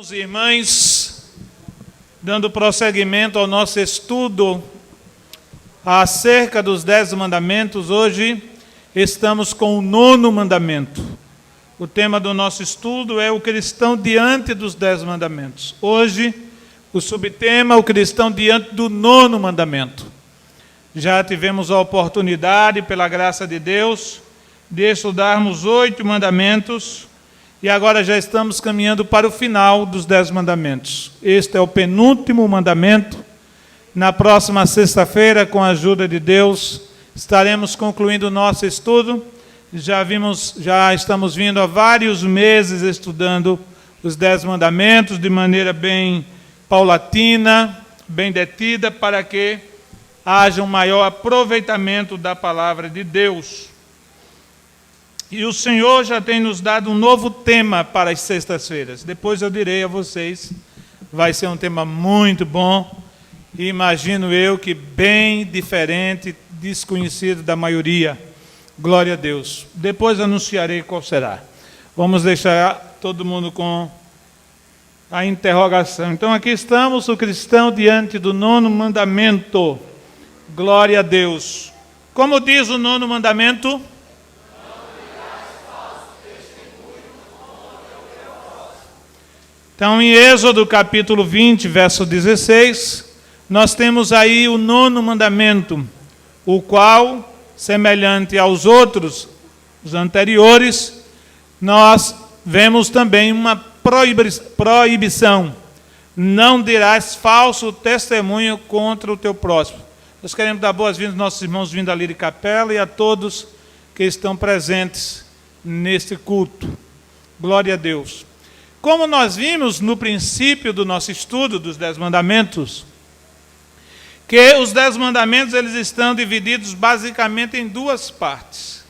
Irmãos e irmãs, dando prosseguimento ao nosso estudo acerca dos 10 mandamentos, hoje estamos com o 9º mandamento. O tema do nosso estudo é o cristão diante dos 10 mandamentos. Hoje, o subtema, o cristão diante do 9º mandamento. Já tivemos a oportunidade, pela graça de Deus, de estudarmos 8 mandamentos, e agora já estamos caminhando para o final dos 10 mandamentos. Este é o penúltimo mandamento. Na próxima sexta-feira, com a ajuda de Deus, estaremos concluindo o nosso estudo. Já estamos vindo há vários meses estudando os 10 mandamentos de maneira bem paulatina, bem detida, para que haja um maior aproveitamento da palavra de Deus. E o Senhor já tem nos dado um novo tema para as sextas-feiras. Depois eu direi a vocês, vai ser um tema muito bom, e imagino eu que bem diferente, desconhecido da maioria. Glória a Deus. Depois anunciarei qual será. Vamos deixar todo mundo com a interrogação. Então aqui estamos, o cristão diante do 9º mandamento. Glória a Deus. Como diz o 9º mandamento? Então, em Êxodo capítulo 20, verso 16, nós temos aí o 9º mandamento, o qual, semelhante aos outros, os anteriores, nós vemos também uma proibição. Não dirás falso testemunho contra o teu próximo. Nós queremos dar boas-vindas aos nossos irmãos vindo ali de capela e a todos que estão presentes neste culto. Glória a Deus. Como nós vimos no princípio do nosso estudo dos 10 mandamentos, que os 10 mandamentos eles estão divididos basicamente em duas partes.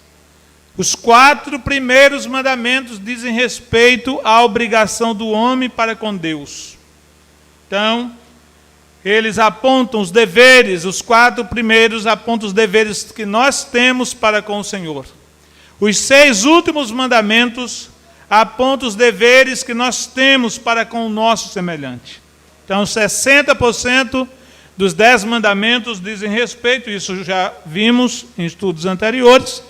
Os 4 primeiros mandamentos dizem respeito à obrigação do homem para com Deus. Então, eles apontam os deveres, os 4 primeiros apontam os deveres que nós temos para com o Senhor. Os 6 últimos mandamentos aponta os deveres que nós temos para com o nosso semelhante. Então, 60% dos 10 mandamentos dizem respeito, isso já vimos em estudos anteriores,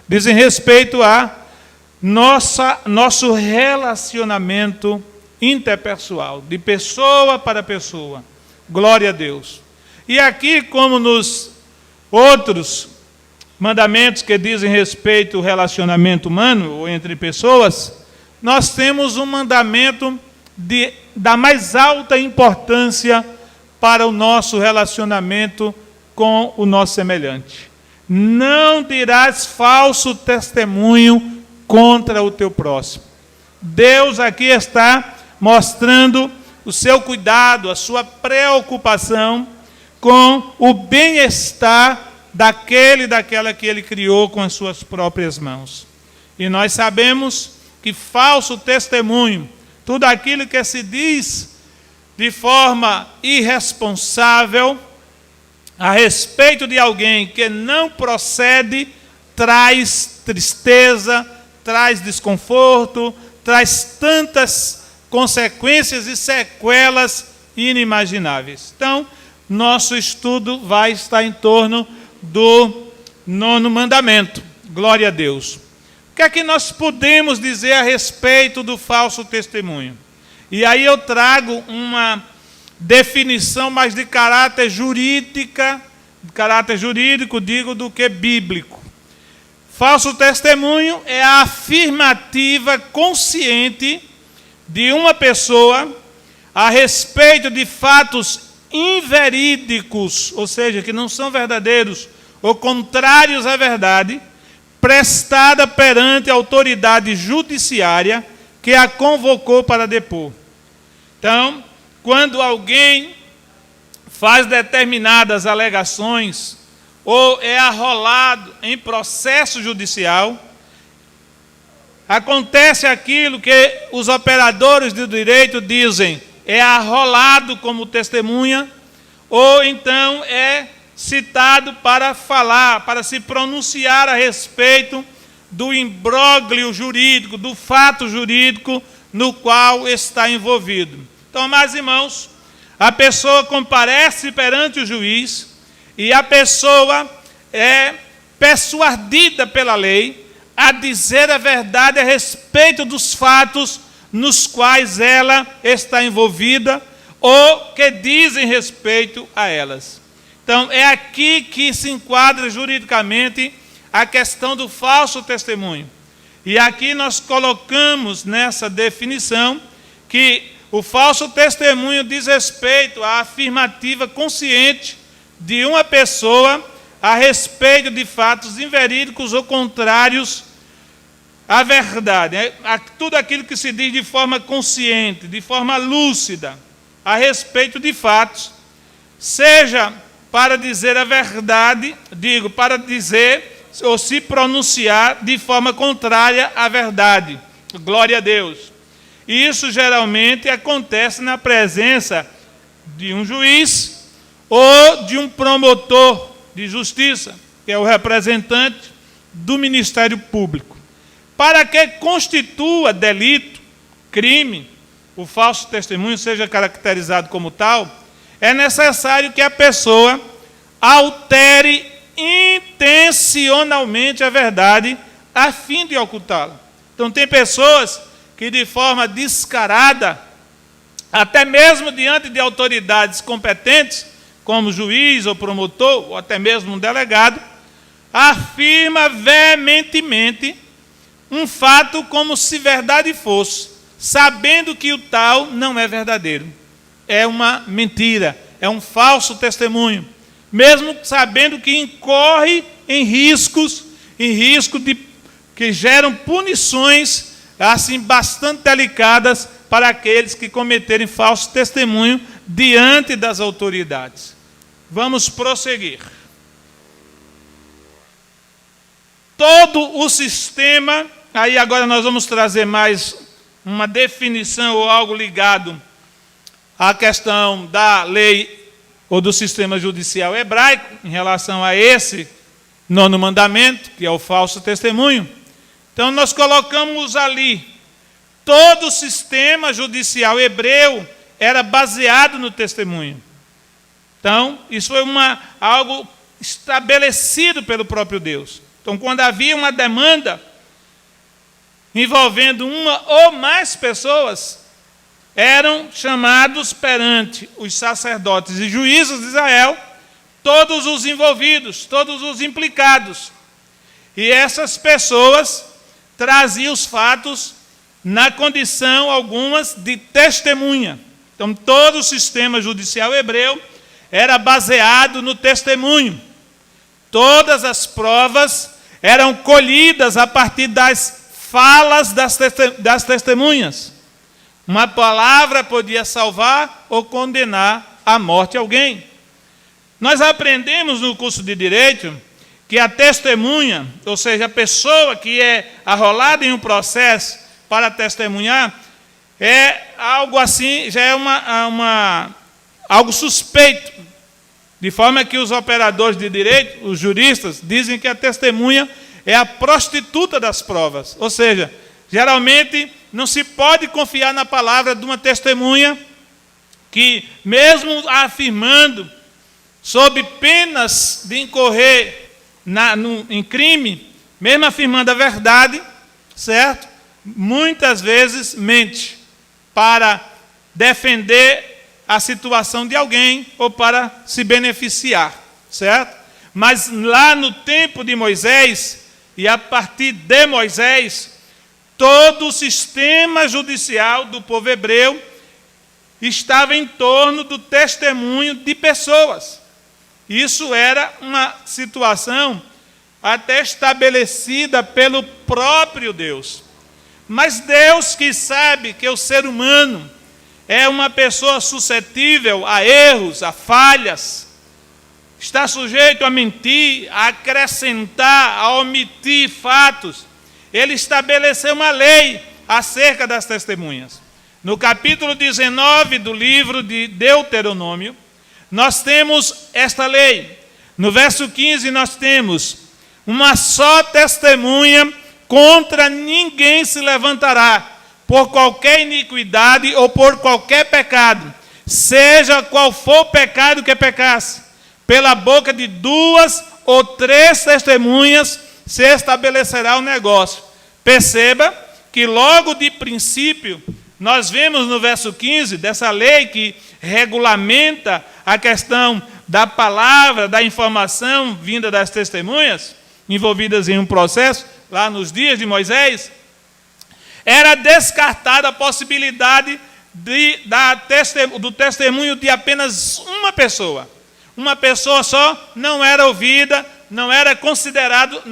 dizem respeito a nosso relacionamento interpessoal, de pessoa para pessoa. Glória a Deus. E aqui, como nos outros mandamentos que dizem respeito ao relacionamento humano, ou entre pessoas, nós temos um mandamento da mais alta importância para o nosso relacionamento com o nosso semelhante. Não dirás falso testemunho contra o teu próximo. Deus aqui está mostrando o seu cuidado, a sua preocupação com o bem-estar daquela que Ele criou com as suas próprias mãos. E nós sabemos que falso testemunho, tudo aquilo que se diz de forma irresponsável a respeito de alguém que não procede, traz tristeza, traz desconforto, traz tantas consequências e sequelas inimagináveis. Então, nosso estudo vai estar em torno do 9º mandamento. Glória a Deus. O que é que nós podemos dizer a respeito do falso testemunho? E aí eu trago uma definição mais de caráter jurídico, digo, do que bíblico. Falso testemunho é a afirmativa consciente de uma pessoa a respeito de fatos inverídicos, ou seja, que não são verdadeiros ou contrários à verdade, prestada perante a autoridade judiciária que a convocou para depor. Então, quando alguém faz determinadas alegações ou é arrolado em processo judicial, acontece aquilo que os operadores do direito dizem, é arrolado como testemunha, ou então é citado para falar, para se pronunciar a respeito do imbróglio jurídico, do fato jurídico no qual está envolvido. Então, amados irmãos, a pessoa comparece perante o juiz e a pessoa é persuadida pela lei a dizer a verdade a respeito dos fatos nos quais ela está envolvida ou que dizem respeito a elas. Então, é aqui que se enquadra juridicamente a questão do falso testemunho. E aqui nós colocamos nessa definição que o falso testemunho diz respeito à afirmativa consciente de uma pessoa a respeito de fatos inverídicos ou contrários à verdade. Tudo aquilo que se diz de forma consciente, de forma lúcida, a respeito de fatos, seja para dizer a verdade, para dizer ou se pronunciar de forma contrária à verdade. Glória a Deus. E isso geralmente acontece na presença de um juiz ou de um promotor de justiça, que é o representante do Ministério Público. Para que constitua delito, crime, o falso testemunho seja caracterizado como tal, é necessário que a pessoa altere intencionalmente a verdade a fim de ocultá-la. Então, tem pessoas que de forma descarada, até mesmo diante de autoridades competentes, como juiz ou promotor, ou até mesmo um delegado, afirma veementemente um fato como se verdade fosse, sabendo que o tal não é verdadeiro. É uma mentira, é um falso testemunho, mesmo sabendo que incorre em risco que geram punições assim bastante delicadas para aqueles que cometerem falso testemunho diante das autoridades. Vamos prosseguir. Todo o sistema, aí agora nós vamos trazer mais uma definição ou algo ligado à questão da lei ou do sistema judicial hebraico, em relação a esse 9º mandamento, que é o falso testemunho. Então, nós colocamos ali, todo o sistema judicial hebreu era baseado no testemunho. Então, isso foi algo estabelecido pelo próprio Deus. Então, quando havia uma demanda envolvendo uma ou mais pessoas, eram chamados perante os sacerdotes e juízes de Israel todos os envolvidos, todos os implicados. E essas pessoas traziam os fatos na condição, algumas, de testemunha. Então, todo o sistema judicial hebreu era baseado no testemunho. Todas as provas eram colhidas a partir das falas das testemunhas. Uma palavra podia salvar ou condenar à morte alguém. Nós aprendemos no curso de Direito que a testemunha, ou seja, a pessoa que é arrolada em um processo para testemunhar, é algo assim, já é algo suspeito. De forma que os operadores de direito, os juristas, dizem que a testemunha é a prostituta das provas. Ou seja, geralmente não se pode confiar na palavra de uma testemunha que, mesmo afirmando sob penas de incorrer em crime, mesmo afirmando a verdade, certo? Muitas vezes mente para defender a situação de alguém ou para se beneficiar, certo? Mas lá no tempo de Moisés, e a partir de Moisés, todo o sistema judicial do povo hebreu estava em torno do testemunho de pessoas. Isso era uma situação até estabelecida pelo próprio Deus. Mas Deus, que sabe que o ser humano é uma pessoa suscetível a erros, a falhas, está sujeito a mentir, a acrescentar, a omitir fatos, ele estabeleceu uma lei acerca das testemunhas. No capítulo 19 do livro de Deuteronômio, nós temos esta lei. No verso 15 nós temos: uma só testemunha contra ninguém se levantará, por qualquer iniquidade ou por qualquer pecado, seja qual for o pecado que pecasse, pela boca de 2 ou 3 testemunhas se estabelecerá o negócio. Perceba que logo de princípio, nós vemos no verso 15 dessa lei que regulamenta a questão da palavra, da informação vinda das testemunhas, envolvidas em um processo, lá nos dias de era descartada a possibilidade do testemunho de apenas uma pessoa. Uma pessoa só não era ouvida, não era considerado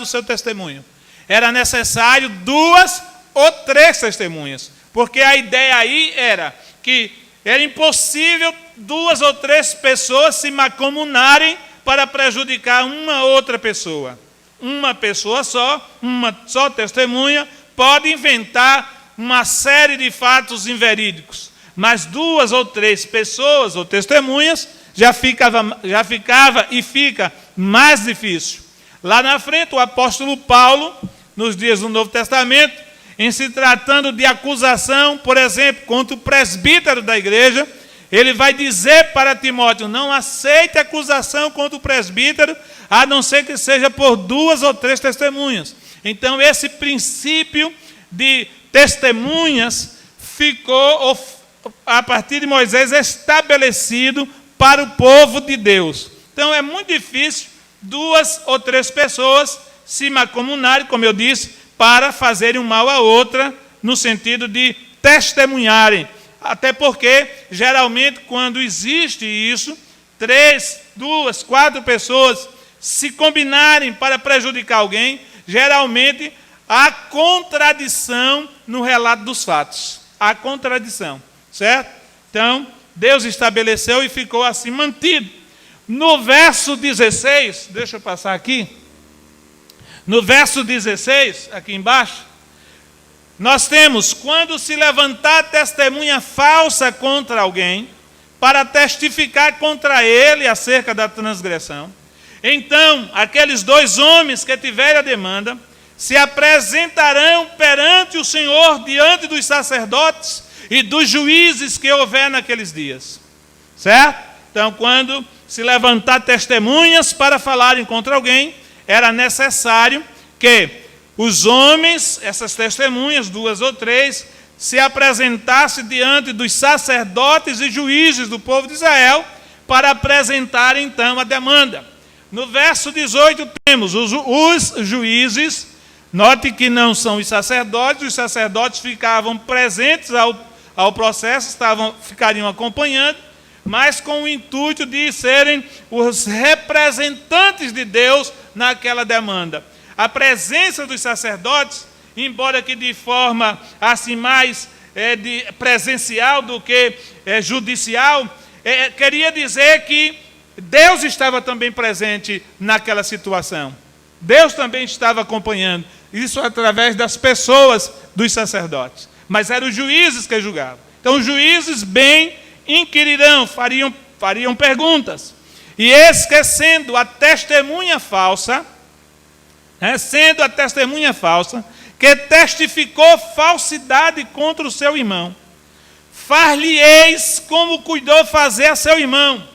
o seu testemunho. Era necessário 2 ou 3 testemunhas, porque a ideia aí era que era impossível 2 ou 3 pessoas se mancomunarem para prejudicar uma outra pessoa. Uma pessoa só, uma só testemunha, pode inventar uma série de fatos inverídicos, mas 2 ou 3 pessoas ou testemunhas já ficava e fica mais difícil. Lá na frente, o apóstolo Paulo, nos dias do Novo Testamento, em se tratando de acusação, por exemplo, contra o presbítero da igreja, ele vai dizer para Timóteo: não aceite acusação contra o presbítero, a não ser que seja por 2 ou 3 testemunhas. Então, esse princípio de testemunhas ficou, a partir de Moisés, estabelecido para o povo de Deus. Então, é muito difícil 2 ou 3 pessoas se mancomunarem, como eu disse, para fazerem um mal a outra, no sentido de testemunharem. Até porque, geralmente, quando existe isso, 3, 2, 4 pessoas se combinarem para prejudicar alguém, geralmente há contradição no relato dos fatos. Há contradição, certo? Então, Deus estabeleceu e ficou assim mantido. No verso 16, deixa eu passar aqui. No verso 16, aqui embaixo, nós temos: quando se levantar testemunha falsa contra alguém, para testificar contra ele acerca da transgressão, então aqueles 2 homens que tiverem a demanda se apresentarão perante o Senhor diante dos sacerdotes e dos juízes que houver naqueles dias. Certo? Então, quando se levantar testemunhas para falarem contra alguém, era necessário que os homens, essas testemunhas, 2 ou 3, se apresentassem diante dos sacerdotes e juízes do povo de Israel para apresentar então a demanda. No verso 18 temos os juízes. Note que não são os sacerdotes ficavam presentes ao processo, ficariam acompanhando, mas com o intuito de serem os representantes de Deus naquela demanda. A presença dos sacerdotes, embora que de forma assim mais presencial do que judicial, queria dizer que Deus estava também presente naquela situação. Deus também estava acompanhando. Isso através das pessoas dos sacerdotes. Mas eram os juízes que julgavam. Então, os juízes bem inquirirão, fariam perguntas. E esquecendo a testemunha falsa, sendo a testemunha falsa, que testificou falsidade contra o seu irmão, far-lhe-eis como cuidou fazer a seu irmão.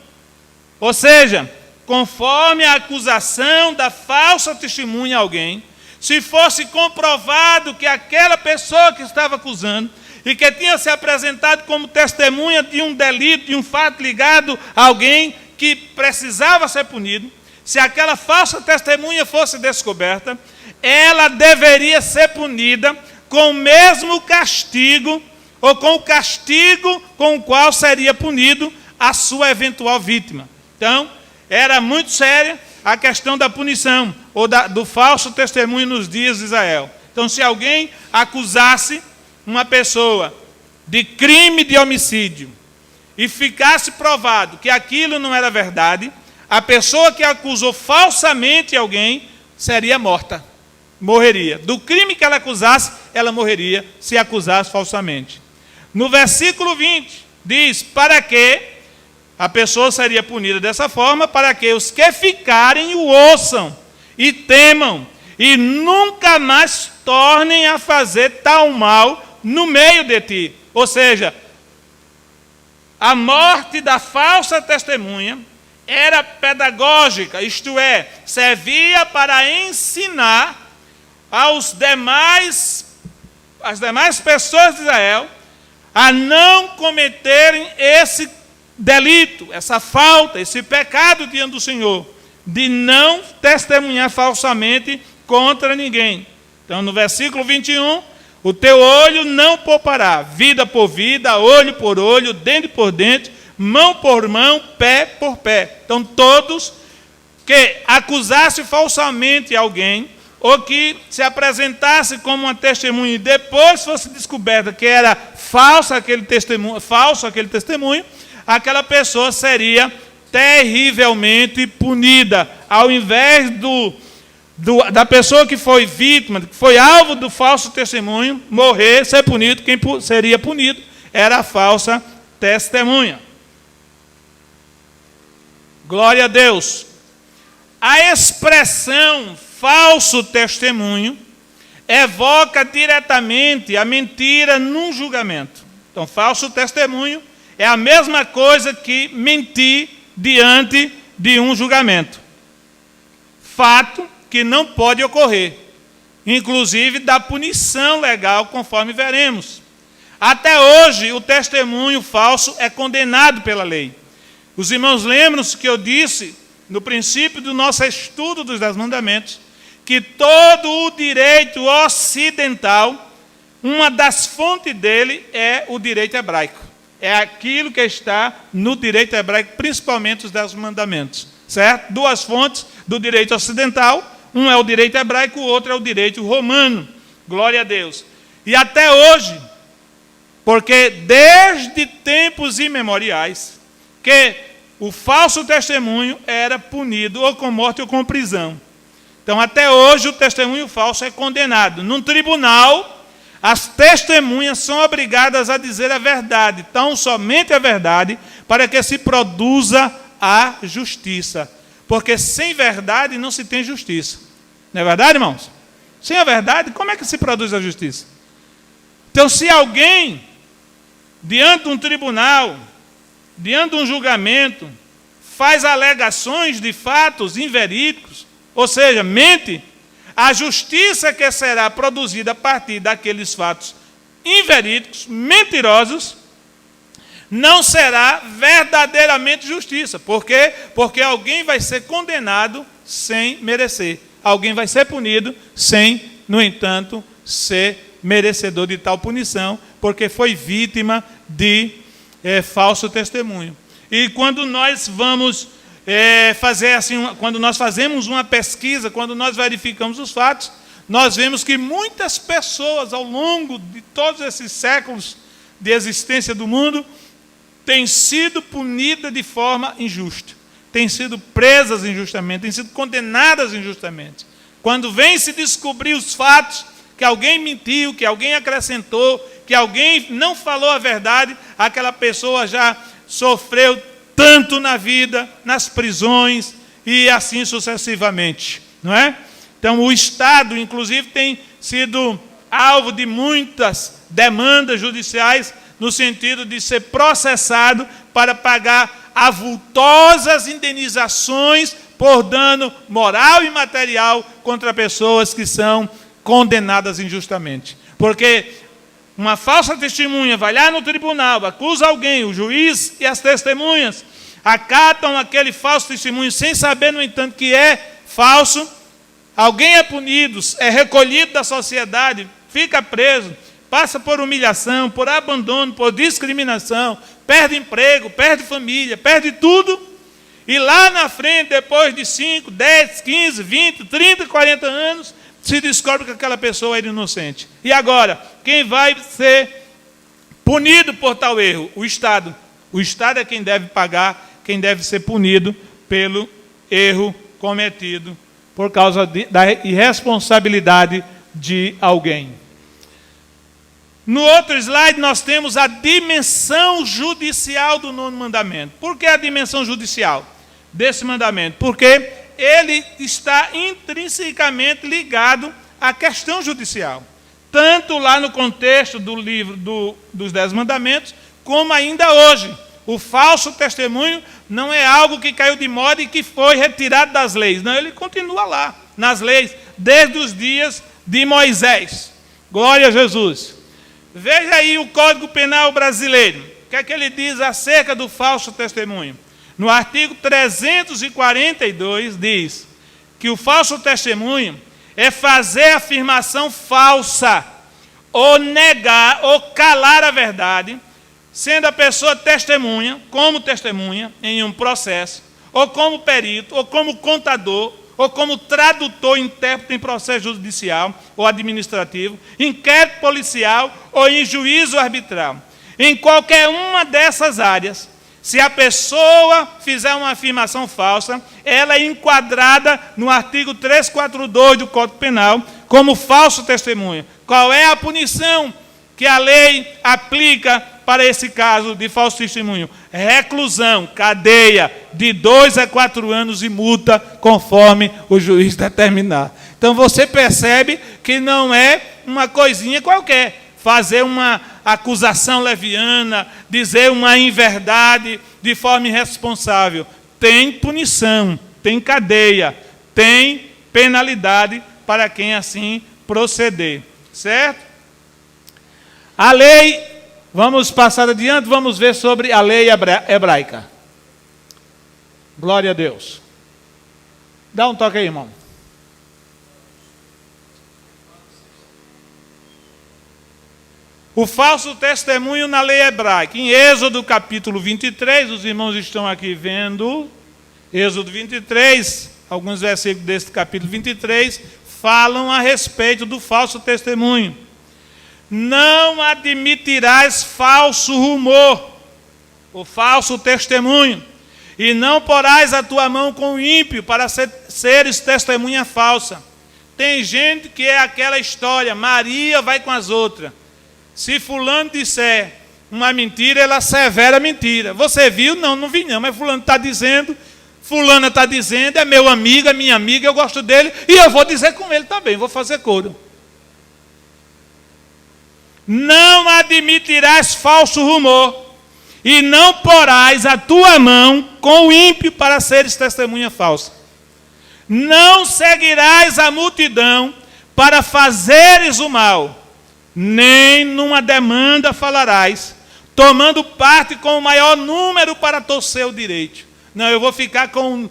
Ou seja, conforme a acusação da falsa testemunha a alguém, se fosse comprovado que aquela pessoa que estava acusando e que tinha se apresentado como testemunha de um delito, de um fato ligado a alguém que precisava ser punido, se aquela falsa testemunha fosse descoberta, ela deveria ser punida com o mesmo castigo, ou com o castigo com o qual seria punido a sua eventual vítima. Então, era muito séria a questão da punição, ou do falso testemunho nos dias de Israel. Então, se alguém acusasse uma pessoa de crime de homicídio, e ficasse provado que aquilo não era verdade, a pessoa que acusou falsamente alguém seria morta, morreria. Do crime que ela acusasse, ela morreria se acusasse falsamente. No versículo 20, diz: para que a pessoa seria punida dessa forma, para que os que ficarem o ouçam e temam, e nunca mais tornem a fazer tal mal no meio de ti. Ou seja, a morte da falsa testemunha era pedagógica, isto é, servia para ensinar às demais pessoas de Israel a não cometerem esse delito, essa falta, esse pecado diante do Senhor, de não testemunhar falsamente contra ninguém. Então, no versículo 21, o teu olho não poupará, vida por vida, olho por olho, dente por dente, mão por mão, pé por pé. Então, todos que acusassem falsamente alguém, ou que se apresentasse como uma testemunha e depois fosse descoberta que era falso aquele testemunho, aquela pessoa seria terrivelmente punida. Ao invés da pessoa que foi vítima, que foi alvo do falso testemunho, morrer, ser punido, quem seria punido era a falsa testemunha. Glória a Deus. A expressão falso testemunho evoca diretamente a mentira num julgamento. Então, falso testemunho é a mesma coisa que mentir diante de um julgamento. Fato que não pode ocorrer, inclusive da punição legal, conforme veremos. Até hoje, o testemunho falso é condenado pela lei. Os irmãos lembram-se que eu disse, no princípio do nosso estudo dos 10 mandamentos, que todo o direito ocidental, uma das fontes dele é o direito hebraico. É aquilo que está no direito hebraico, principalmente os 10 mandamentos. Certo? Duas fontes do direito ocidental, um é o direito hebraico, o outro é o direito romano. Glória a Deus. E até hoje, porque desde tempos imemoriais, que o falso testemunho era punido ou com morte ou com prisão. Então, até hoje, o testemunho falso é condenado. Num tribunal, as testemunhas são obrigadas a dizer a verdade, tão somente a verdade, para que se produza a justiça. Porque sem verdade não se tem justiça. Não é verdade, irmãos? Sem a verdade, como é que se produz a justiça? Então, se alguém, diante de um tribunal, diante de um julgamento, faz alegações de fatos inverídicos, ou seja, mente, a justiça que será produzida a partir daqueles fatos inverídicos, mentirosos, não será verdadeiramente justiça. Por quê? Porque alguém vai ser condenado sem merecer. Alguém vai ser punido sem, no entanto, ser merecedor de tal punição, porque foi vítima de falso testemunho. E quando nós vamos fazer assim, quando nós fazemos uma pesquisa, quando nós verificamos os fatos, nós vemos que muitas pessoas, ao longo de todos esses séculos de existência do mundo, têm sido punidas de forma injusta, têm sido presas injustamente, têm sido condenadas injustamente. Quando vem se descobrir os fatos, que alguém mentiu, que alguém acrescentou, que alguém não falou a verdade, aquela pessoa já sofreu tanto na vida, nas prisões e assim sucessivamente, não é? Então, o Estado, inclusive, tem sido alvo de muitas demandas judiciais no sentido de ser processado para pagar avultosas indenizações por dano moral e material contra pessoas que são condenadas injustamente. Porque uma falsa testemunha vai lá no tribunal, acusa alguém, o juiz e as testemunhas acatam aquele falso testemunho sem saber, no entanto, que é falso. Alguém é punido, é recolhido da sociedade, fica preso, passa por humilhação, por abandono, por discriminação, perde emprego, perde família, perde tudo. E lá na frente, depois de 5, 10, 15, 20, 30, 40 anos, se descobre que aquela pessoa era inocente. E agora, quem vai ser punido por tal erro? O Estado. O Estado é quem deve pagar, quem deve ser punido pelo erro cometido por causa da irresponsabilidade de alguém. No outro slide, nós temos a dimensão judicial do 9º mandamento. Por que a dimensão judicial desse mandamento? Porque ele está intrinsecamente ligado a questão judicial. Tanto lá no contexto do livro dos 10 mandamentos, como ainda hoje. O falso testemunho não é algo que caiu de moda e que foi retirado das leis. Não, ele continua lá, nas leis, desde os dias de Moisés. Glória a Jesus. Veja aí o Código Penal brasileiro. O que é que ele diz acerca do falso testemunho? No artigo 342 diz que o falso testemunho é fazer afirmação falsa, ou negar, ou calar a verdade, sendo a pessoa testemunha, como testemunha em um processo, ou como perito, ou como contador, ou como tradutor, intérprete em processo judicial ou administrativo, inquérito policial ou em juízo arbitral. Em qualquer uma dessas áreas, se a pessoa fizer uma afirmação falsa, ela é enquadrada no artigo 342 do Código Penal como falso testemunho. Qual é a punição que a lei aplica para esse caso de falso testemunho? Reclusão, cadeia, de 2 a 4 anos e multa, conforme o juiz determinar. Então você percebe que não é uma coisinha qualquer. Fazer uma acusação leviana, dizer uma inverdade de forma irresponsável. Tem punição, tem cadeia, tem penalidade para quem assim proceder. Certo? A lei, vamos passar adiante, vamos ver sobre a lei hebraica. Glória a Deus. Dá um toque aí, irmão. O falso testemunho na lei hebraica. Em Êxodo capítulo 23, os irmãos estão aqui vendo, Êxodo 23, alguns versículos desse capítulo 23, falam a respeito do falso testemunho. Não admitirás falso rumor, o falso testemunho, e não porás a tua mão com o ímpio para seres testemunha falsa. Tem gente que é aquela história, Maria vai com as outras. Se fulano disser uma mentira, ela assevera a mentira. Você viu? Não, não vi não, mas fulano está dizendo, fulana está dizendo, é meu amigo, é minha amiga, eu gosto dele, e eu vou dizer com ele também, vou fazer coro. Não admitirás falso rumor, e não porás a tua mão com o ímpio para seres testemunha falsa. Não seguirás a multidão para fazeres o mal, nem numa demanda falarás, tomando parte com o maior número para torcer o direito. Não, eu vou ficar com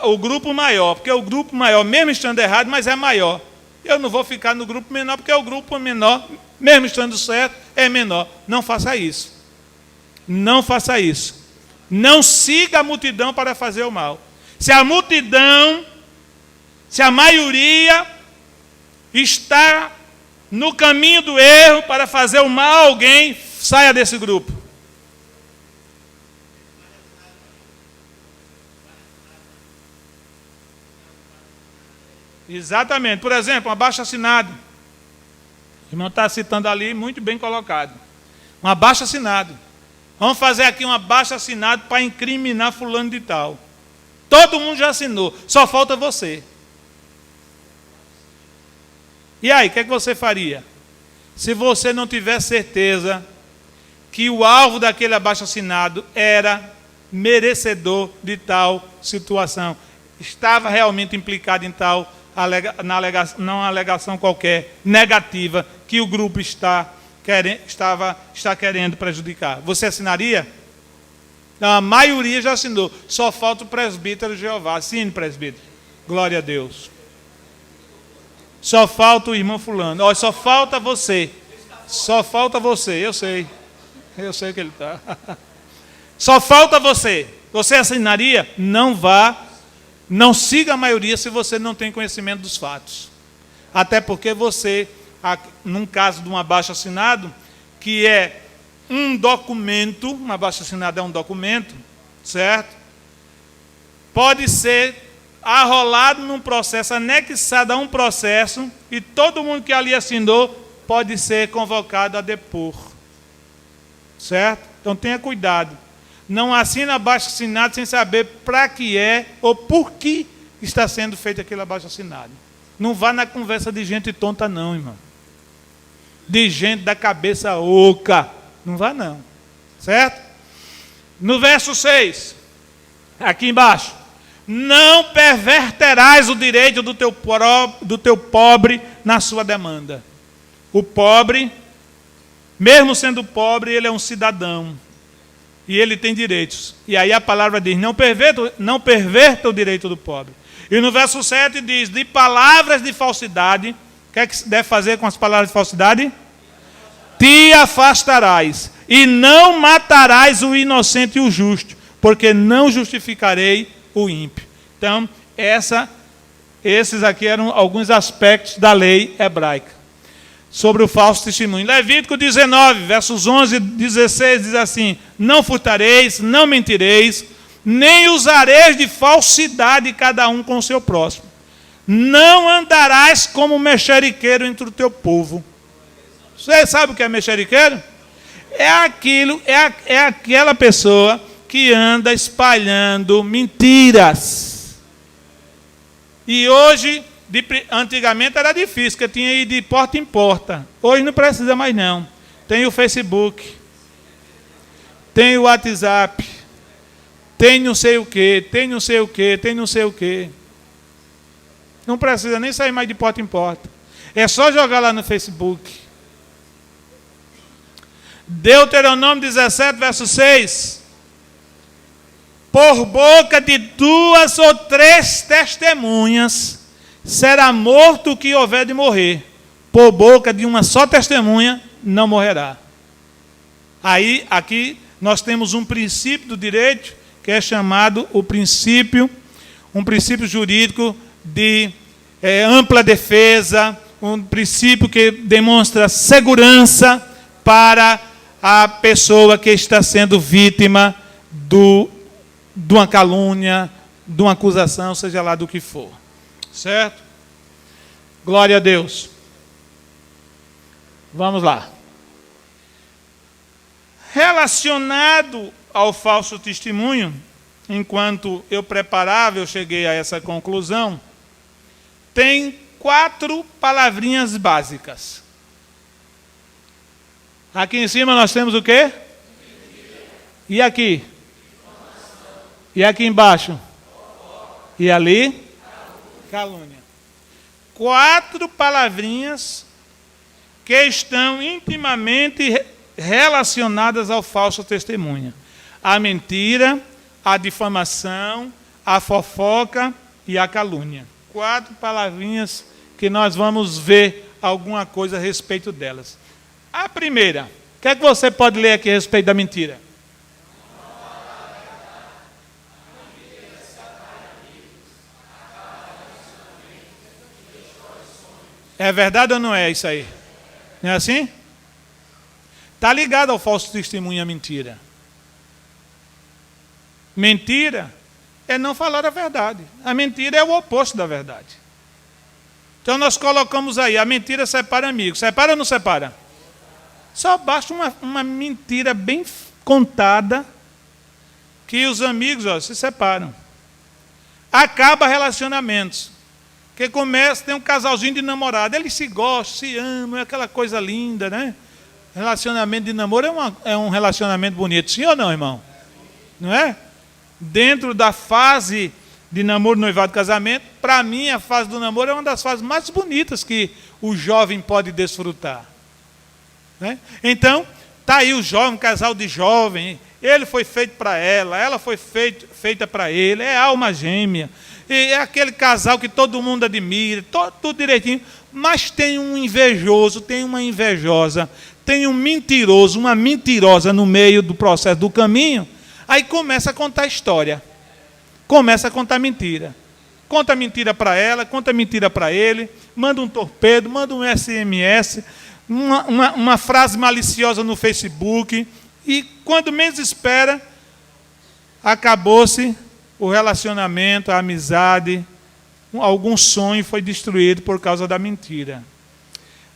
o grupo maior, porque o grupo maior, mesmo estando errado, mas é maior. Eu não vou ficar no grupo menor, porque o grupo menor, mesmo estando certo, é menor. Não faça isso. Não faça isso. Não siga a multidão para fazer o mal. Se a multidão, se a maioria está no caminho do erro para fazer o mal a alguém, saia desse grupo. Exatamente. Por exemplo, um abaixo-assinado. O irmão está citando ali, muito bem colocado. Um abaixo-assinado. Vamos fazer aqui um abaixo-assinado para incriminar fulano de tal. Todo mundo já assinou, só falta você. E aí, o que é que você faria? Se você não tiver certeza que o alvo daquele abaixo-assinado era merecedor de tal situação, estava realmente implicado em tal não alegação qualquer, negativa, que o grupo está querendo prejudicar. Você assinaria? Não, a maioria já assinou. Só falta o presbítero de Jeová. Assine, presbítero. Glória a Deus. Só falta o irmão fulano. Olha, só falta você. Só falta você, eu sei. Eu sei que ele está. Só falta você. Você assinaria? Não vá. Não siga a maioria se você não tem conhecimento dos fatos. Até porque você, num caso de um abaixo-assinado, que é um documento, um abaixo-assinado é um documento, certo? Pode ser arrolado num processo, anexado a um processo, e todo mundo que ali assinou pode ser convocado a depor. Certo? Então tenha cuidado. Não assina abaixo-assinado sem saber para que é ou por que está sendo feito aquele abaixo-assinado. Não vá na conversa de gente tonta não, irmão. De gente da cabeça oca. Não vá não. Certo? No verso 6, aqui embaixo. Não perverterás o direito do teu pobre na sua demanda. O pobre, mesmo sendo pobre, ele é um cidadão. E ele tem direitos. E aí a palavra diz, não perverta o direito do pobre. E no verso 7 diz, de palavras de falsidade, o que é que se deve fazer com as palavras de falsidade? Te afastarás, e não matarás o inocente e o justo, porque não justificarei o ímpio. Então, esses aqui eram alguns aspectos da lei hebraica, sobre o falso testemunho. Levítico 19, versos 11 e 16, diz assim, não furtareis, não mentireis, nem usareis de falsidade cada um com o seu próximo. Não andarás como mexeriqueiro entre o teu povo. Você sabe o que é mexeriqueiro? É aquela pessoa que anda espalhando mentiras. E hoje, antigamente era difícil, porque tinha ido de porta em porta. Hoje não precisa mais não. Tem o Facebook, tem o WhatsApp, tem não sei o quê, tem não sei o quê, tem não sei o quê. Não precisa nem sair mais de porta em porta. É só jogar lá no Facebook. Deuteronômio 17, verso 6. Por boca de 2 ou 3 testemunhas será morto o que houver de morrer. Por boca de uma só testemunha não morrerá. Aí, aqui, nós temos um princípio do direito, que é chamado um princípio jurídico de ampla defesa, um princípio que demonstra segurança para a pessoa que está sendo vítima de uma calúnia, de uma acusação, seja lá do que for. Certo? Glória a Deus. Vamos lá. Relacionado ao falso testemunho, enquanto eu preparava, eu cheguei a essa conclusão, tem 4 palavrinhas básicas. Aqui em cima nós temos o quê? E aqui? E aqui embaixo? E ali? Calúnia. 4 palavrinhas que estão intimamente relacionadas ao falso testemunho. A mentira, a difamação, a fofoca e a calúnia. 4 palavrinhas que nós vamos ver alguma coisa a respeito delas. A primeira, o que é que você pode ler aqui a respeito da mentira? É verdade ou não é isso aí? Não é assim? Está ligado ao falso testemunho e à mentira. Mentira é não falar a verdade. A mentira é o oposto da verdade. Então nós colocamos aí, a mentira separa amigos. Separa ou não separa? Só basta uma mentira bem contada que os amigos se separam. Acaba relacionamentos. Que começa, tem um casalzinho de namorado, eles se gostam, se amam, é aquela coisa linda, né? Relacionamento de namoro é um relacionamento bonito, sim ou não, irmão? Não é? Dentro da fase de namoro, noivado, casamento, para mim a fase do namoro é uma das fases mais bonitas que o jovem pode desfrutar. Né? Então, está aí o jovem, um casal de jovem, ele foi feito para ela foi feita para ele, é alma gêmea, e é aquele casal que todo mundo admira, tudo direitinho, mas tem um invejoso, tem uma invejosa, tem um mentiroso, uma mentirosa no meio do processo do caminho, aí começa a contar história, começa a contar mentira. Conta mentira para ela, conta mentira para ele, manda um torpedo, manda um SMS, uma frase maliciosa no Facebook, e quando menos espera, acabou-se o relacionamento, a amizade, algum sonho foi destruído por causa da mentira.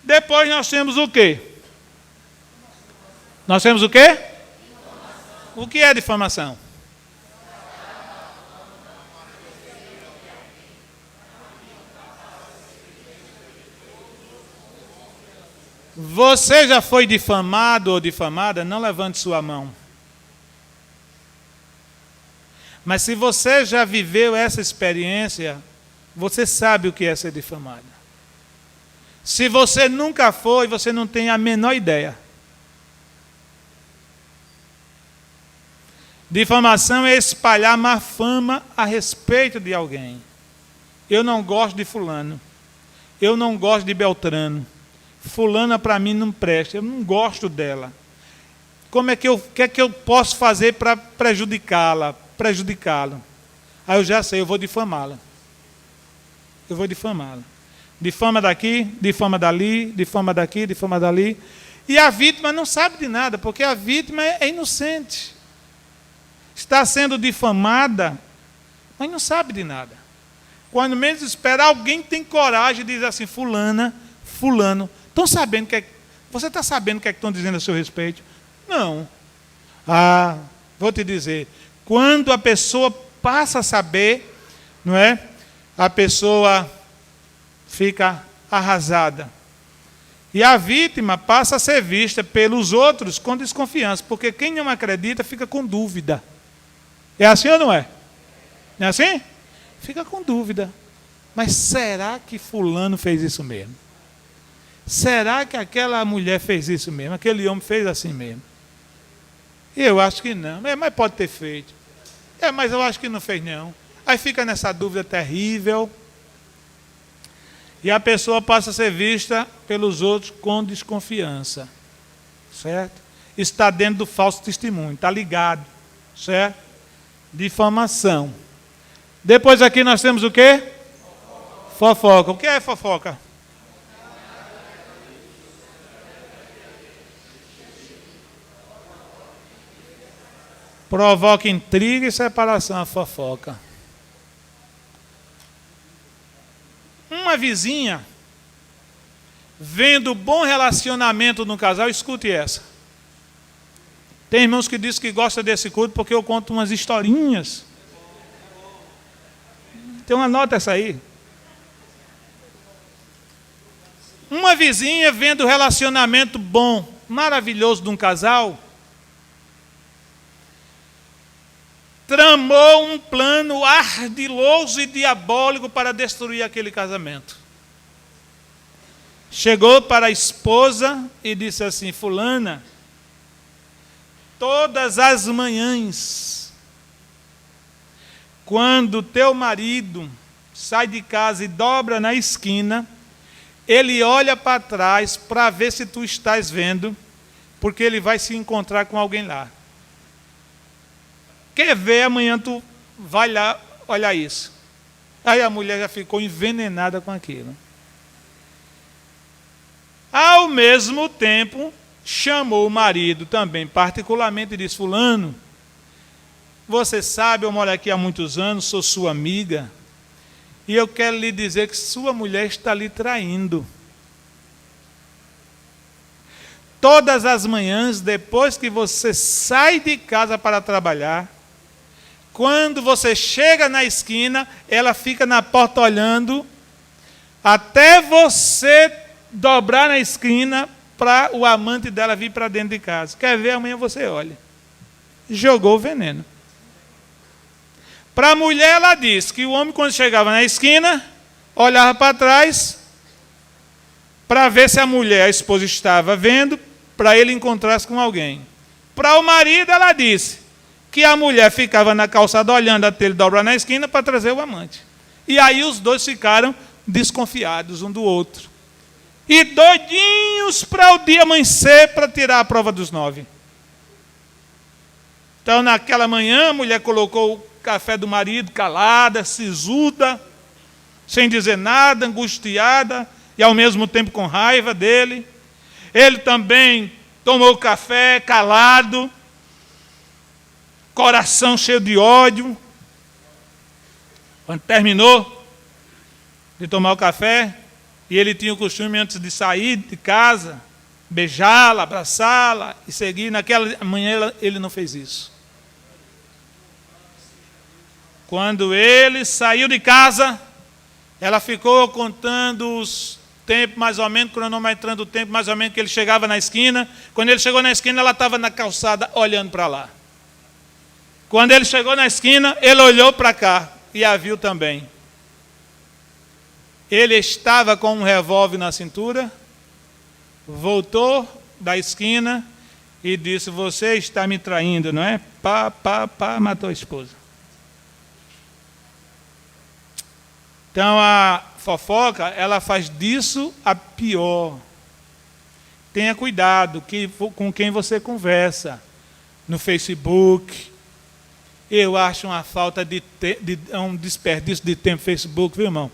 Depois nós temos o quê? Nós temos o quê? O que é difamação? Você já foi difamado ou difamada? Não levante sua mão. Mas se você já viveu essa experiência, você sabe o que é ser difamado. Se você nunca foi, você não tem a menor ideia. Difamação é espalhar má fama a respeito de alguém. Eu não gosto de fulano. Eu não gosto de Beltrano. Fulana para mim não presta. Eu não gosto dela. Que é que eu posso fazer para prejudicá-lo? Aí eu já sei, eu vou difamá-la. Eu vou difamá-la. Difama daqui, difama dali, difama daqui, difama dali. E a vítima não sabe de nada, porque a vítima é inocente. Está sendo difamada, mas não sabe de nada. Quando menos espera, alguém tem coragem de dizer assim, fulana, fulano, estão sabendo que você está sabendo o que é que estão dizendo a seu respeito? Não. Vou te dizer, quando a pessoa passa a saber, não é? A pessoa fica arrasada. E a vítima passa a ser vista pelos outros com desconfiança, porque quem não acredita fica com dúvida. É assim ou não é? Não é assim? Fica com dúvida. Mas será que fulano fez isso mesmo? Será que aquela mulher fez isso mesmo? Aquele homem fez assim mesmo? Eu acho que não. Mas pode ter feito. Mas eu acho que não fez não. Aí fica nessa dúvida terrível. E a pessoa passa a ser vista pelos outros com desconfiança. Certo? Está dentro do falso testemunho. Está ligado. Certo? Difamação. Depois aqui nós temos o quê? Fofoca. O que é fofoca? Provoca intriga e separação, a fofoca. Uma vizinha, vendo o bom relacionamento no casal, escute essa. Tem irmãos que dizem que gostam desse culto porque eu conto umas historinhas. Então anota essa aí. Uma vizinha vendo o relacionamento bom, maravilhoso de um casal, tramou um plano ardiloso e diabólico para destruir aquele casamento. Chegou para a esposa e disse assim, fulana, todas as manhãs, quando teu marido sai de casa e dobra na esquina, ele olha para trás para ver se tu estás vendo, porque ele vai se encontrar com alguém lá. Quer ver, amanhã tu vai lá olhar isso. Aí a mulher já ficou envenenada com aquilo. Ao mesmo tempo, chamou o marido também, particularmente, e disse, fulano, você sabe, eu moro aqui há muitos anos, sou sua amiga, e eu quero lhe dizer que sua mulher está lhe traindo. Todas as manhãs, depois que você sai de casa para trabalhar, quando você chega na esquina, ela fica na porta olhando, até você dobrar na esquina para o amante dela vir para dentro de casa. Quer ver? Amanhã você olha. Jogou o veneno. Para a mulher, ela disse que o homem, quando chegava na esquina, olhava para trás, para ver se a mulher, a esposa, estava vendo, para ele encontrar-se com alguém. Para o marido, ela disse que a mulher ficava na calçada olhando até ele dobrar na esquina para trazer o amante. E aí os dois ficaram desconfiados um do outro. E doidinhos para o dia amanhecer para tirar a prova dos 9. Então, naquela manhã, a mulher colocou o café do marido calada, sisuda, sem dizer nada, angustiada e ao mesmo tempo com raiva dele. Ele também tomou o café calado, coração cheio de ódio. Quando terminou de tomar o café, e ele tinha o costume, antes de sair de casa, beijá-la, abraçá-la e seguir. Naquela manhã ele não fez isso. Quando ele saiu de casa, ela ficou contando tempo, mais ou menos, cronometrando o tempo, mais ou menos, que ele chegava na esquina. Quando ele chegou na esquina, ela estava na calçada, olhando para lá. Quando ele chegou na esquina, ele olhou para cá e a viu também. Ele estava com um revólver na cintura, voltou da esquina e disse: você está me traindo, não é? Matou a esposa. Então a fofoca, ela faz disso a pior. Tenha cuidado com quem você conversa no Facebook. Eu acho uma falta um desperdício de tempo Facebook, viu, irmão?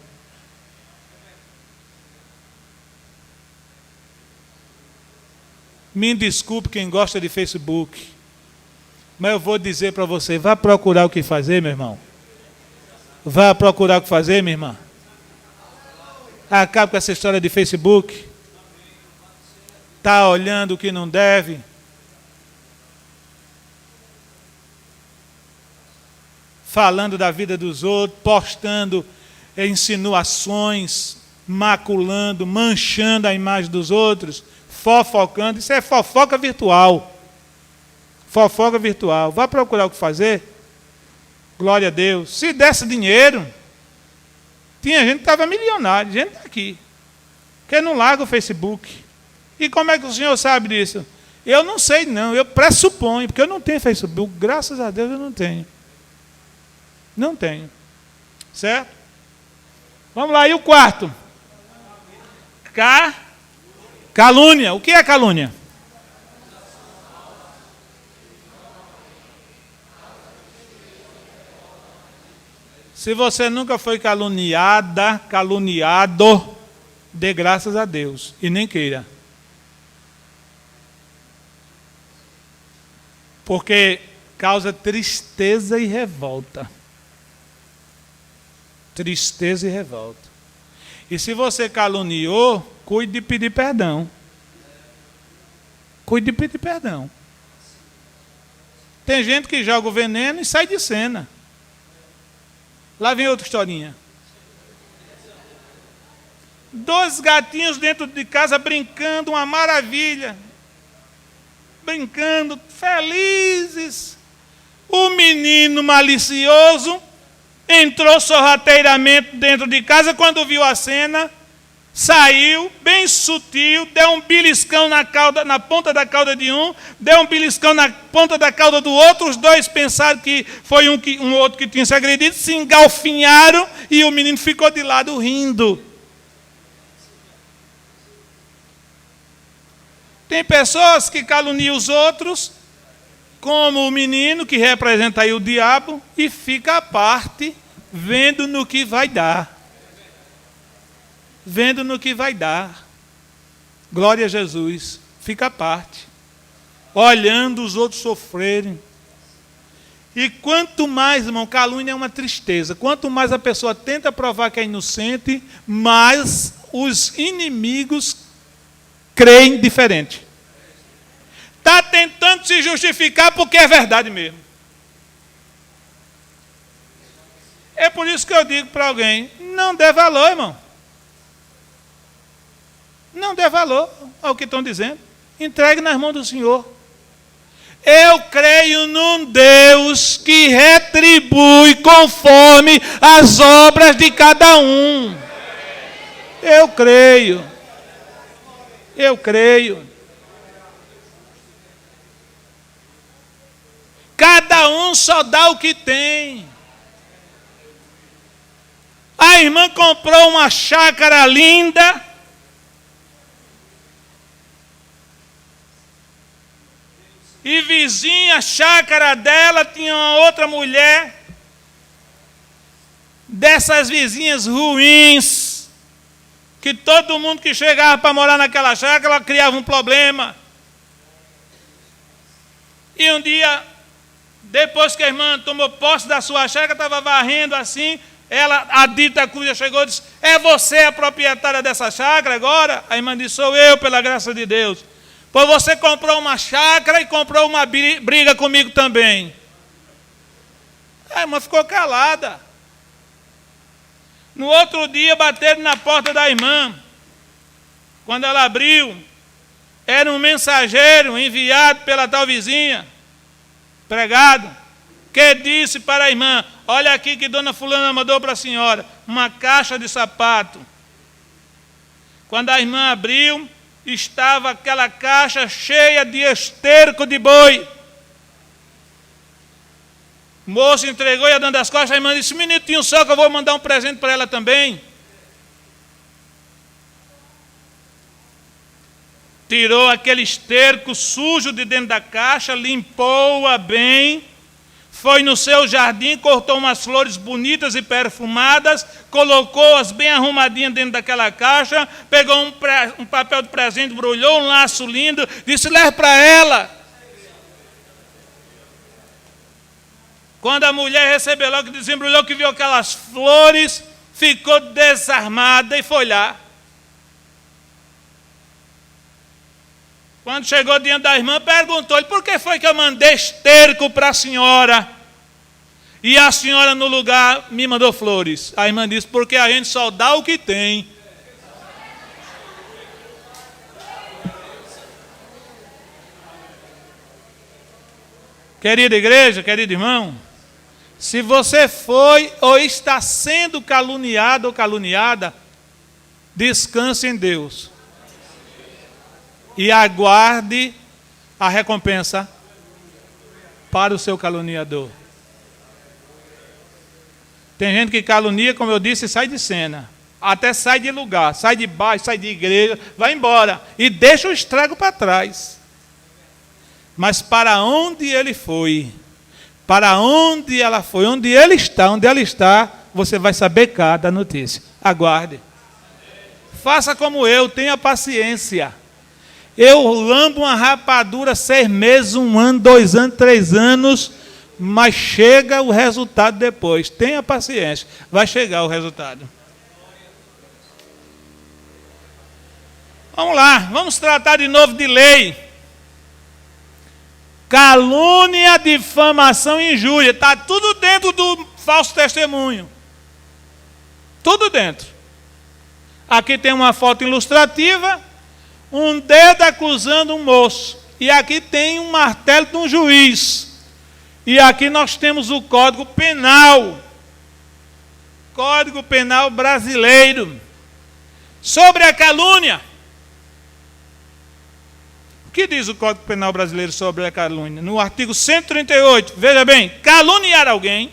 Me desculpe quem gosta de Facebook, mas eu vou dizer para você, vá procurar o que fazer, meu irmão. Vá procurar o que fazer, minha irmã. Acabe com essa história de Facebook. Está olhando o que não deve. Falando da vida dos outros, postando insinuações, maculando, manchando a imagem dos outros, fofocando. Isso é fofoca virtual. Fofoca virtual. Vá procurar o que fazer. Glória a Deus. Se desse dinheiro, tinha gente que estava milionário, gente aqui, que não larga o Facebook. E como é que o senhor sabe disso? Eu não sei não, eu pressuponho, porque eu não tenho Facebook, graças a Deus eu não tenho. Não tenho. Certo? Vamos lá, e o quarto? Calúnia. O que é calúnia? Se você nunca foi caluniada, caluniado, dê graças a Deus e nem queira. Porque causa tristeza e revolta. Tristeza e revolta. E se você caluniou, cuide de pedir perdão. Cuide de pedir perdão. Tem gente que joga o veneno e sai de cena. Lá vem outra historinha. 2 gatinhos dentro de casa brincando, uma maravilha. Brincando, felizes. O menino malicioso entrou sorrateiramente dentro de casa, quando viu a cena, saiu, bem sutil, deu um beliscão na ponta da cauda de um, deu um beliscão na ponta da cauda do outro, os dois pensaram que foi um outro que tinha se agredido, se engalfinharam e o menino ficou de lado rindo. Tem pessoas que caluniam os outros, como o menino, que representa aí o diabo, e fica à parte, vendo no que vai dar. Vendo no que vai dar. Glória a Jesus. Fica à parte. Olhando os outros sofrerem. E quanto mais, irmão, calúnia é uma tristeza. Quanto mais a pessoa tenta provar que é inocente, mais os inimigos creem diferente. Está tentando se justificar porque é verdade mesmo. É por isso que eu digo para alguém, não dê valor, irmão. Não dê valor ao que estão dizendo. Entregue nas mãos do Senhor. Eu creio num Deus que retribui conforme as obras de cada um. Eu creio. Eu creio. Cada um só dá o que tem. A irmã comprou uma chácara linda. E vizinha, a chácara dela, tinha uma outra mulher. Dessas vizinhas ruins. Que todo mundo que chegava para morar naquela chácara, ela criava um problema. E um dia, depois que a irmã tomou posse da sua chácara, estava varrendo assim, a dita cuja chegou e disse, é você a proprietária dessa chácara agora? A irmã disse, sou eu, pela graça de Deus. Pois você comprou uma chácara e comprou uma briga comigo também. A irmã ficou calada. No outro dia, bateram na porta da irmã. Quando ela abriu, era um mensageiro enviado pela tal vizinha, pregado, que disse para a irmã: olha aqui que dona fulana mandou para a senhora, uma caixa de sapato. Quando a irmã abriu, estava aquela caixa cheia de esterco de boi. O moço entregou e a dona das costas, a irmã disse: minutinho só que eu vou mandar um presente para ela também. Tirou aquele esterco sujo de dentro da caixa, limpou-a bem, foi no seu jardim, cortou umas flores bonitas e perfumadas, colocou-as bem arrumadinhas dentro daquela caixa, pegou um papel de presente, embrulhou um laço lindo, disse: leve para ela. Quando a mulher recebeu, logo que desembrulhou, que viu aquelas flores, ficou desarmada e foi lá. Quando chegou diante da irmã, perguntou-lhe: por que foi que eu mandei esterco para a senhora? E a senhora, no lugar, me mandou flores. A irmã disse: porque a gente só dá o que tem. Querida igreja, querido irmão, se você foi ou está sendo caluniado ou caluniada, descanse em Deus. E aguarde a recompensa para o seu caluniador. Tem gente que calunia, como eu disse, e sai de cena. Até sai de lugar, sai de baixo, sai de igreja, vai embora. E deixa o estrago para trás. Mas para onde ele foi, para onde ela foi, onde ele está, onde ela está, você vai saber cada notícia. Aguarde. Faça como eu, tenha paciência. Eu lambo uma rapadura 6 meses, 1 ano, 2 anos, 3 anos, mas chega o resultado depois. Tenha paciência, vai chegar o resultado. Vamos lá, vamos tratar de novo de lei. Calúnia, difamação e injúria. Está tudo dentro do falso testemunho. Tudo dentro. Aqui tem uma foto ilustrativa. Um dedo acusando um moço. E aqui tem um martelo de um juiz. E aqui nós temos o Código Penal. Código Penal brasileiro. Sobre a calúnia. O que diz o Código Penal brasileiro sobre a calúnia? No artigo 138, veja bem: caluniar alguém,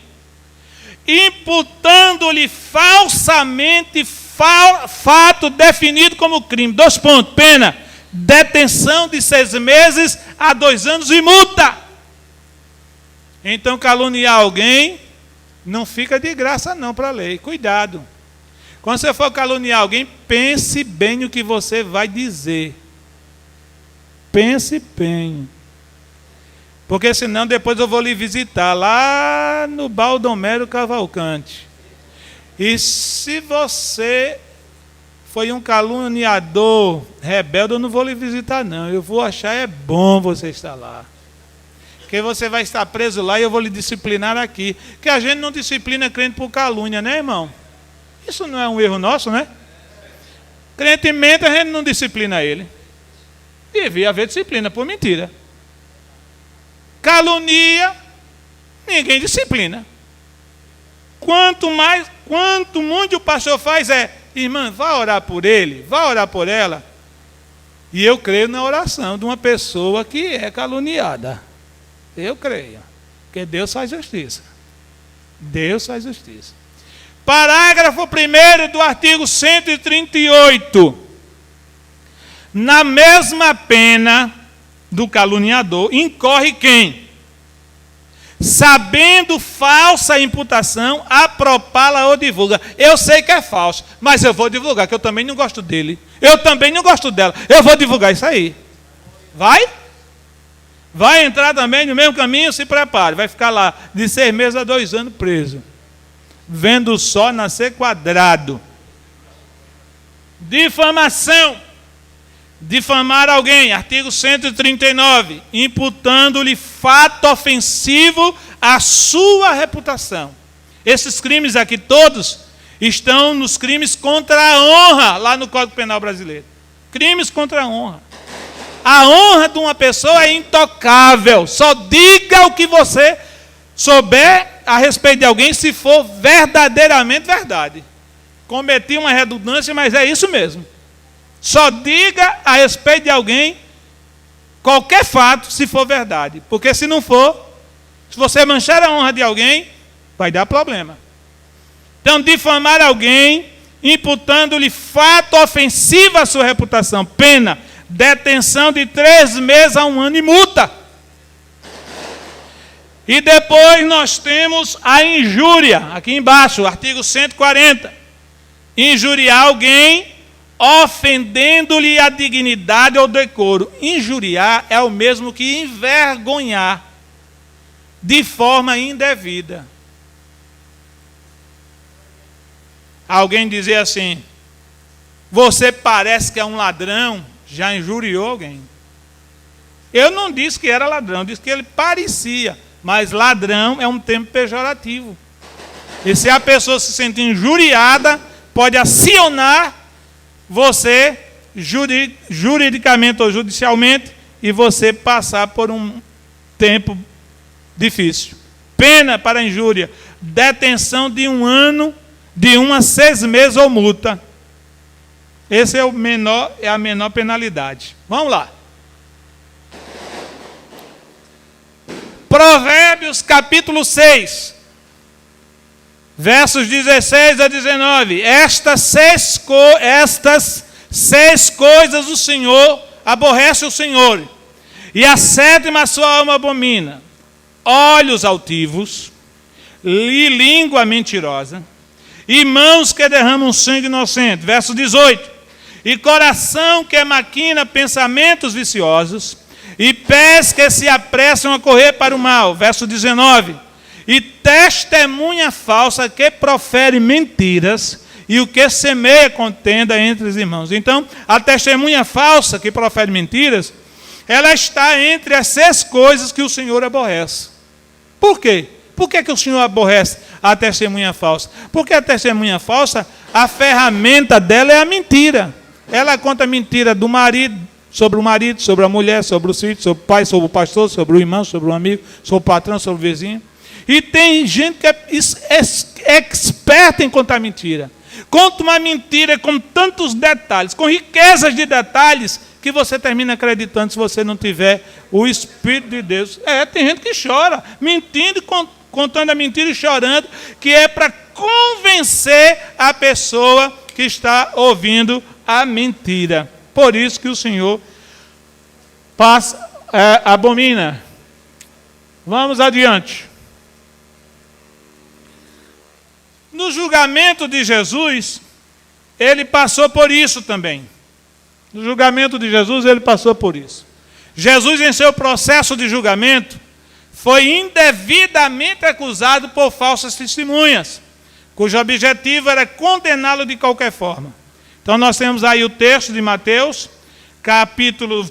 imputando-lhe falsamente fato definido como crime. 2 pontos. Pena: detenção de 6 meses a 2 anos e multa. Então, caluniar alguém não fica de graça não para a lei. Cuidado. Quando você for caluniar alguém, pense bem no que você vai dizer. Pense bem. Porque senão depois eu vou lhe visitar lá no Baldomero Cavalcante. E se você foi um caluniador rebelde, eu não vou lhe visitar não. Eu vou achar bom você estar lá. Porque você vai estar preso lá e eu vou lhe disciplinar aqui. Porque a gente não disciplina crente por calúnia, né, irmão? Isso não é um erro nosso, né? Crente mente, a gente não disciplina ele. Devia haver disciplina por mentira. Calunia, ninguém disciplina. Quanto muito o pastor faz irmã, vá orar por ele, vá orar por ela. E eu creio na oração de uma pessoa que é caluniada. Eu creio. Porque Deus faz justiça. Deus faz justiça. Parágrafo 1º do artigo 138. Na mesma pena do caluniador, incorre quem? Sabendo falsa imputação, apropala ou divulga. Eu sei que é falso, mas eu vou divulgar, que eu também não gosto dele. Eu também não gosto dela. Eu vou divulgar isso aí. Vai? Vai entrar também no mesmo caminho, se prepare. Vai ficar lá de 6 meses a 2 anos preso. Vendo o sol nascer quadrado. Difamação. Difamar alguém, artigo 139, imputando-lhe fato ofensivo à sua reputação. Esses crimes aqui todos estão nos crimes contra a honra, lá no Código Penal brasileiro. crimes contra a honra. A honra de uma pessoa é intocável. Só diga o que você souber a respeito de alguém se for verdadeiramente verdade. Cometi uma redundância, mas é isso mesmo. Só diga a respeito de alguém qualquer fato se for verdade. Porque se não for, se você manchar a honra de alguém, vai dar problema. Então, difamar alguém, imputando-lhe fato ofensivo à sua reputação, pena, detenção de 3 meses a 1 ano e multa. E depois nós temos a injúria, aqui embaixo, artigo 140. Injuriar alguém, ofendendo-lhe a dignidade ou decoro. Injuriar é o mesmo que envergonhar de forma indevida. Alguém dizer assim, você parece que é um ladrão, já injuriou alguém. Eu não disse que era ladrão, disse que ele parecia, mas ladrão é um termo pejorativo. E se a pessoa se sente injuriada, pode acionar você juridicamente ou judicialmente e você passar por um tempo difícil. Pena para injúria, detenção de 1 ano, de 1 a 6 meses ou multa. Esse é a menor penalidade. Vamos lá. Provérbios capítulo 6, versos 16 a 19. Estas seis coisas o Senhor aborrece o Senhor, e a 7ª a sua alma abomina: olhos altivos, e língua mentirosa, e mãos que derramam sangue inocente. Verso 18. E coração que maquina pensamentos viciosos, e pés que se apressam a correr para o mal. Verso 19. E testemunha falsa que profere mentiras, e o que semeia contenda entre os irmãos. Então, a testemunha falsa que profere mentiras, ela está entre as 6 coisas que o Senhor aborrece. Por quê? Por que o Senhor aborrece a testemunha falsa? Porque a testemunha falsa, a ferramenta dela é a mentira. Ela conta mentira do marido, sobre a mulher, sobre os filhos, sobre o pai, sobre o pastor, sobre o irmão, sobre o amigo, sobre o patrão, sobre o vizinho. E tem gente que é experta em contar mentira. Conta uma mentira com tantos detalhes, com riquezas de detalhes, que você termina acreditando se você não tiver o Espírito de Deus. Tem gente que chora, mentindo, contando a mentira e chorando, que é para convencer a pessoa que está ouvindo a mentira. Por isso que o Senhor abomina. Vamos adiante. No julgamento de Jesus, ele passou por isso também. No julgamento de Jesus, ele passou por isso. Jesus, em seu processo de julgamento, foi indevidamente acusado por falsas testemunhas, cujo objetivo era condená-lo de qualquer forma. Então, nós temos aí o texto de Mateus, capítulo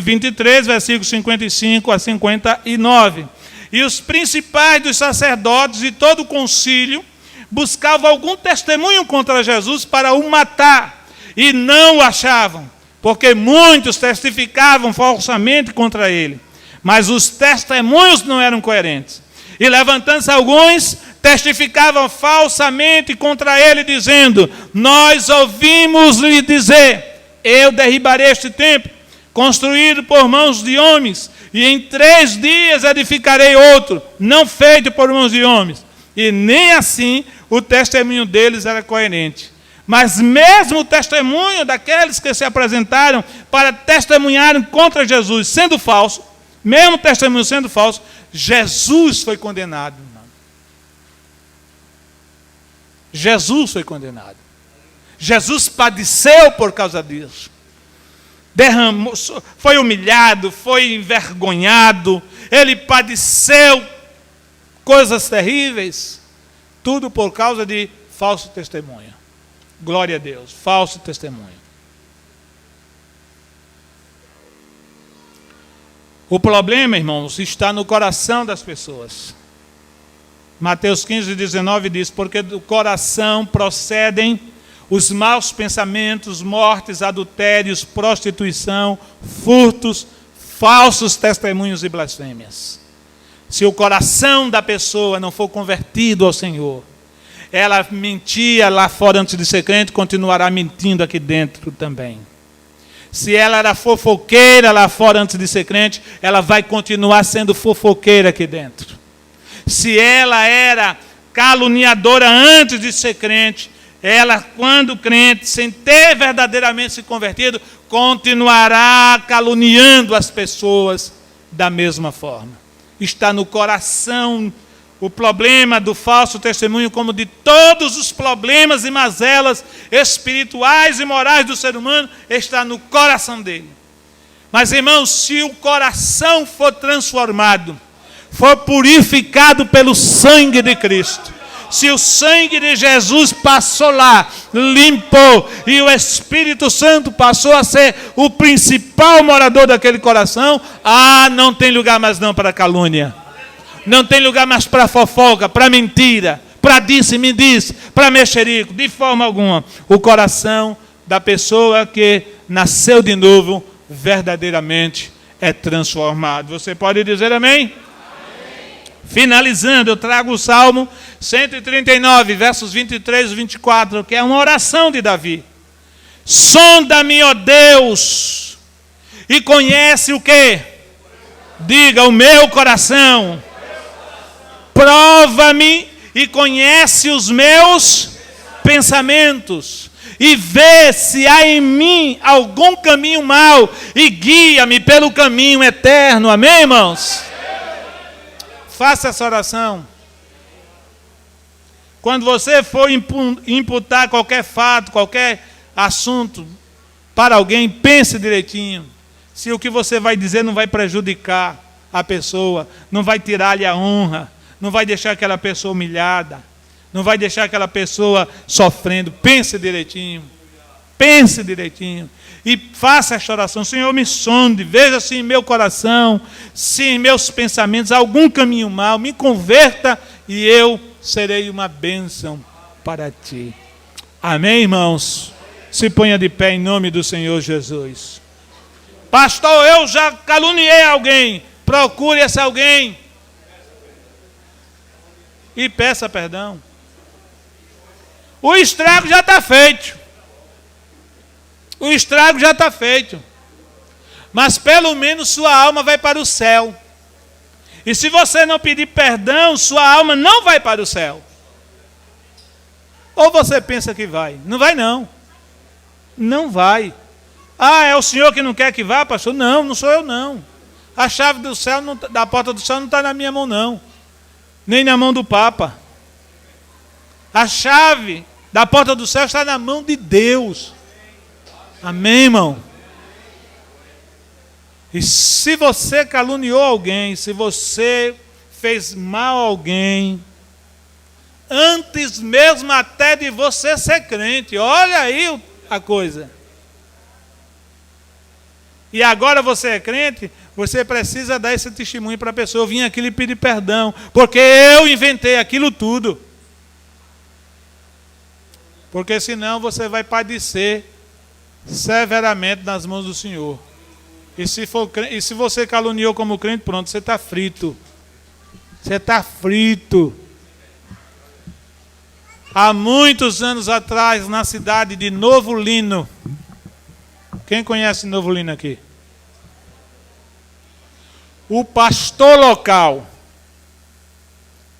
23, versículos 55 a 59. E os principais dos sacerdotes e todo o concílio buscavam algum testemunho contra Jesus para o matar, e não o achavam, porque muitos testificavam falsamente contra ele, mas os testemunhos não eram coerentes. E levantando-se alguns, testificavam falsamente contra ele, dizendo: nós ouvimos-lhe dizer, eu derribarei este templo, construído por mãos de homens, e em 3 dias edificarei outro, não feito por mãos de homens. E nem assim o testemunho deles era coerente. Mas mesmo o testemunho daqueles que se apresentaram para testemunharem contra Jesus, sendo falso, mesmo o testemunho sendo falso, Jesus foi condenado. Jesus foi condenado. Jesus padeceu por causa disso. Foi humilhado, foi envergonhado, ele padeceu coisas terríveis, tudo por causa de falso testemunho. Glória a Deus, falso testemunho. O problema, irmãos, está no coração das pessoas. Mateus 15, 19 diz: porque do coração procedem os maus pensamentos, mortes, adultérios, prostituição, furtos, falsos testemunhos e blasfêmias. Se o coração da pessoa não for convertido ao Senhor, ela mentia lá fora antes de ser crente, continuará mentindo aqui dentro também. Se ela era fofoqueira lá fora antes de ser crente, ela vai continuar sendo fofoqueira aqui dentro. Se ela era caluniadora antes de ser crente, ela, quando crente, sem ter verdadeiramente se convertido, continuará caluniando as pessoas da mesma forma. Está no coração o problema do falso testemunho, como de todos os problemas e mazelas espirituais e morais do ser humano, está no coração dele. Mas, irmãos, se o coração for transformado, for purificado pelo sangue de Cristo, se o sangue de Jesus passou lá, limpou, e o Espírito Santo passou a ser o principal morador daquele coração, não tem lugar mais não para calúnia. Não tem lugar mais para fofoca, para mentira, para disse-me disse, para mexerico, de forma alguma. O coração da pessoa que nasceu de novo, verdadeiramente é transformado. Você pode dizer amém? Finalizando, eu trago o Salmo 139, versos 23 e 24, que é uma oração de Davi. Sonda-me, ó Deus, e conhece o quê? Diga, o meu coração. Prova-me e conhece os meus pensamentos, e vê se há em mim algum caminho mau, e guia-me pelo caminho eterno. Amém, irmãos? Faça essa oração. Quando você for imputar qualquer fato, qualquer assunto para alguém, pense direitinho. Se o que você vai dizer não vai prejudicar a pessoa, não vai tirar-lhe a honra, não vai deixar aquela pessoa humilhada, não vai deixar aquela pessoa sofrendo. Pense direitinho. Pense direitinho. E faça esta oração. Senhor, me sonde, veja se em meu coração, se em meus pensamentos há algum caminho mau, me converta e eu serei uma bênção para ti. Amém, irmãos? Se ponha de pé em nome do Senhor Jesus. Pastor, eu já caluniei alguém. Procure esse alguém e peça perdão. O estrago já está feito. O estrago já está feito. Mas pelo menos sua alma vai para o céu. E se você não pedir perdão, sua alma não vai para o céu. Ou você pensa que vai? Não vai não. Não vai. É o senhor que não quer que vá, pastor? Não, não sou eu não. A chave do céu, da porta do céu não está na minha mão não. Nem na mão do Papa. A chave da porta do céu está na mão de Deus. Amém, irmão? E se você caluniou alguém, se você fez mal a alguém, antes mesmo até de você ser crente, olha aí a coisa. E agora você é crente, você precisa dar esse testemunho para a pessoa. Eu vim aqui lhe pedir perdão, porque eu inventei aquilo tudo. Porque senão você vai padecer severamente nas mãos do Senhor. E se você caluniou como crente, pronto, você está frito. Você está frito. Há muitos anos atrás, na cidade de Novo Lino. Quem conhece Novo Lino aqui? O pastor local,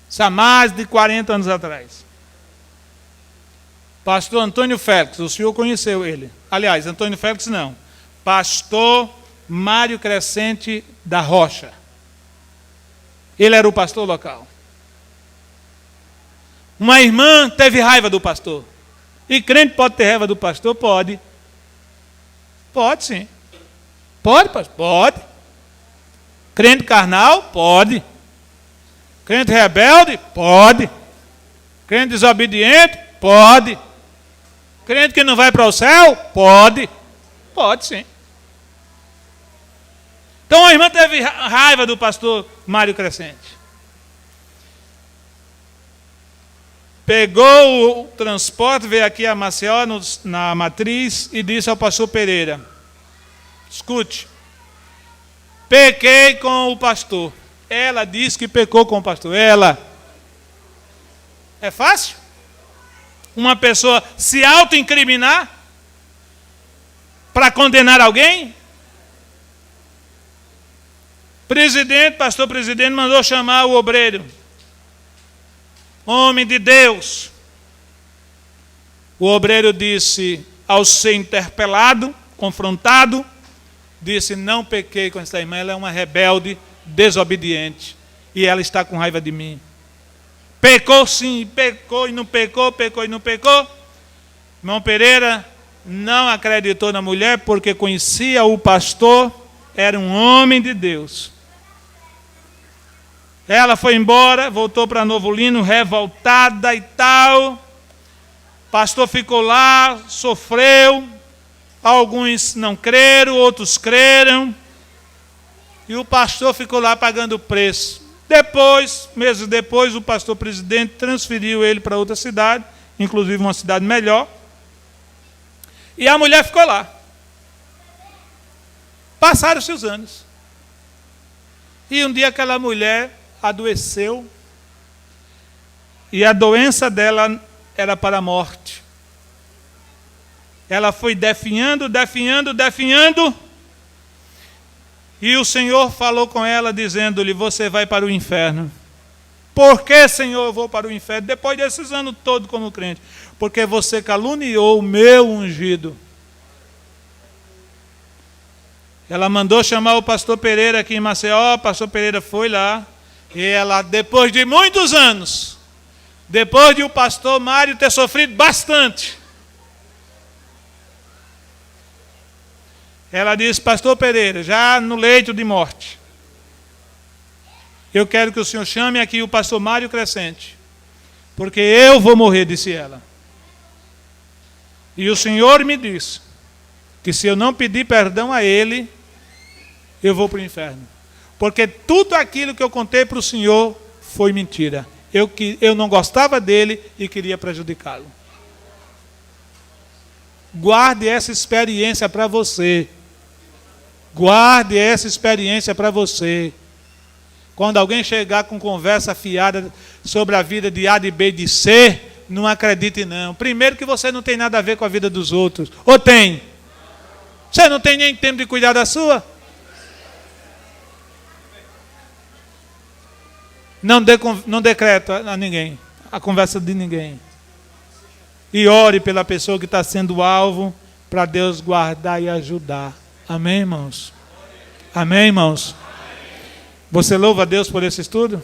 isso há mais de 40 anos atrás. Pastor Antônio Félix, o senhor conheceu ele. Aliás, Antônio Félix não. Pastor Mário Crescente da Rocha. Ele era o pastor local. Uma irmã teve raiva do pastor. E crente pode ter raiva do pastor? Pode. Pode sim. Pode, pastor? Pode. Crente carnal? Pode. Crente rebelde? Pode. Crente desobediente? Pode. Crente que não vai para o céu? Pode. Pode sim. Então a irmã teve raiva do pastor Mário Crescente. pegou o transporte, veio aqui a Maceió, na matriz, e disse ao pastor Pereira: escute, pequei com o pastor. Ela disse que pecou com o pastor. Ela. É fácil? Uma pessoa se auto-incriminar para condenar alguém? Pastor presidente mandou chamar o obreiro. Homem de Deus. O obreiro disse, ao ser interpelado, confrontado, disse: não pequei com essa irmã, ela é uma rebelde, desobediente, e ela está com raiva de mim. Pecou sim, pecou e não pecou, pecou e não pecou. Irmão Pereira não acreditou na mulher porque conhecia o pastor, era um homem de Deus. Ela foi embora, voltou para Novo Lino, revoltada e tal. O pastor ficou lá, sofreu. Alguns não creram, outros creram. E o pastor ficou lá pagando o preço. Depois, meses depois, o pastor presidente transferiu ele para outra cidade, inclusive uma cidade melhor. E a mulher ficou lá. Passaram-se os anos. E um dia aquela mulher adoeceu. E a doença dela era para a morte. Ela foi definhando. E o Senhor falou com ela, dizendo-lhe: você vai para o inferno. Por que, Senhor, eu vou para o inferno? Depois desses anos todos como crente. Porque você caluniou o meu ungido. Ela mandou chamar o pastor Pereira aqui em Maceió. O pastor Pereira foi lá. E ela, depois de muitos anos, depois de o pastor Mário ter sofrido bastante, ela disse: pastor Pereira, já no leito de morte, eu quero que o senhor chame aqui o pastor Mário Crescente, porque eu vou morrer, disse ela. E o Senhor me disse que se eu não pedir perdão a ele, eu vou para o inferno. Porque tudo aquilo que eu contei para o senhor foi mentira. Eu não gostava dele e queria prejudicá-lo. Guarde essa experiência para você. Guarde essa experiência para você. Quando alguém chegar com conversa fiada sobre a vida de A, de B, de C, não acredite não. Primeiro que você não tem nada a ver com a vida dos outros. Ou tem? Você não tem nem tempo de cuidar da sua? Não decreta a ninguém, a conversa de ninguém. E ore pela pessoa que está sendo alvo, para Deus guardar e ajudar. Amém, irmãos? Amém, irmãos? Você louva a Deus por esse estudo?